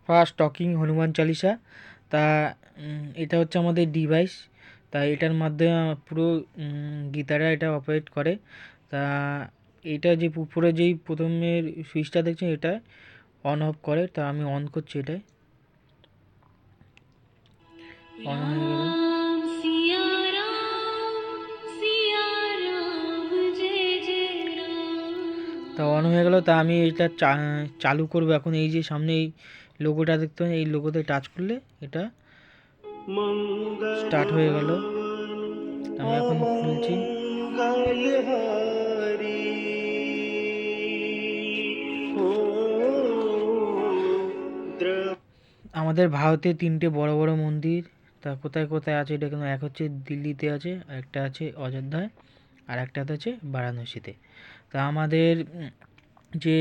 First talking Hanuman Chalisa. তা এটা হচ্ছে আমাদের ডিভাইস। তা এটার মাধ্যমে পুরো গীতারা এটা অপারেট করে। তা এটা যে উপরে যেই প্রথমের সুইচটা দেখছেন এটা অন অফ করে। তা আমি অন করছি, এটাই অন হয়ে গেল। তা অন হয়ে গেল। তা আমি এটা চালু করবো এখন। এই যে সামনে এই লোগোটা দেখতে পাচ্ছেন, এই লোগোতে টাচ করলে এটা স্টার্ট হয়ে গেল। আমি এখন খুলছি। আমাদের ভারতে 3টে বড় বড় মন্দির, তা কোথায় কোথায় আছে এটা কিন্তু, এক হচ্ছে দিল্লিতে আছে, একটা আছে অযোধ্যায়, আর একটা আছে বারাণসীতে। তা আমাদের যে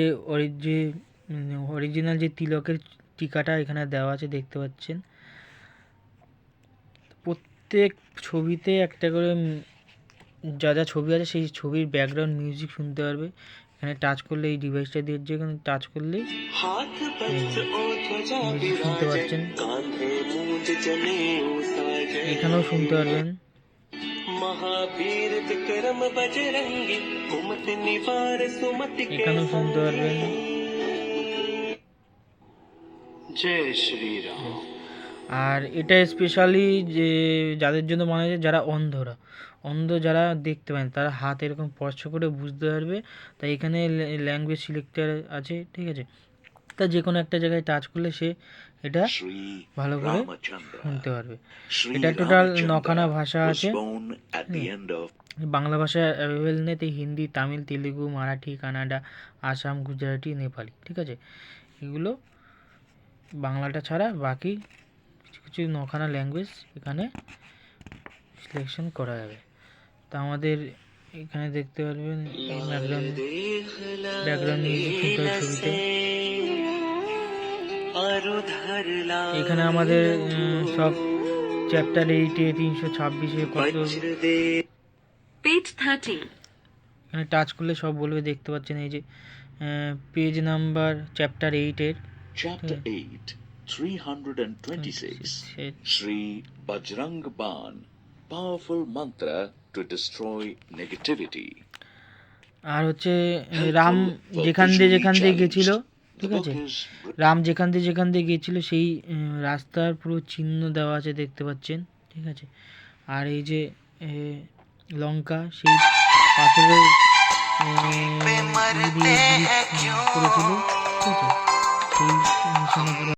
অরিজিনাল যে তিলকের টিকাটা এখানে দেওয়া আছে দেখতে পাচ্ছেন। প্রত্যেক ছবিতে একটা করে যা যা ছবি আছে সেই ছবির ব্যাকগ্রাউন্ড মিউজিক শুনতে পারবে। এখানে টাচ করলে এই ডিভাইসটা দিয়ে যেখানে টাচ করলেই মিউজিক শুনতে পাচ্ছেন। এখানেও শুনতে পারবেন। এখানেও শুনতে পারবেন। জয় শ্রীরাম। আর এটা স্পেশালি যে যাদের জন্য মনে হয়, যারা অন্ধ যারা দেখতে পায় তারা হাত এরকম স্পর্শ করে বুঝতে পারবে। তাই এখানে ল্যাঙ্গুয়েজ সিলেক্টার আছে, ঠিক আছে। তা যে কোনো একটা জায়গায় টাচ করলে সে এটা ভালো করে শুনতে পারবে। এটা টোটাল 9খানা ভাষা আছে। বাংলা ভাষা অ্যাভেলেবেল নেই, তাই হিন্দি, তামিল, তেলেগু, মারাঠি, কানাডা, আসাম, গুজরাটি, নেপালি, ঠিক আছে। এগুলো বাংলাটা ছাড়া বাকি কিছু 9খানা ল্যাঙ্গুয়েজ এখানে সিলেকশন করা যাবে। তা আমাদের এখানে দেখতে পারবেন ব্যাকগ্রাউন্ড মিউজিক শুনতে হয় ছবিতে। এখানে আমাদের সব চ্যাপ্টার 8-এ 326-এ কত পেজ 30 এখানে টাচ করলে সব বলবে, দেখতে পাচ্ছেন এই যে page number chapter 8-এর Chapter 8, 326, Shri Bajrang Ban, powerful mantra to destroy negativity. আর হচ্ছে রাম যেখান দিয়ে গেছিল, ঠিক আছে, রাম যেখান দিয়ে গেছিল সেই রাস্তার পুরো চিহ্ন দেওয়া আছে দেখতে পাচ্ছেন, ঠিক আছে। আর এই যে লঙ্কা সেই পাথরের করেছিল, ঠিক আছে, সেই নিশানা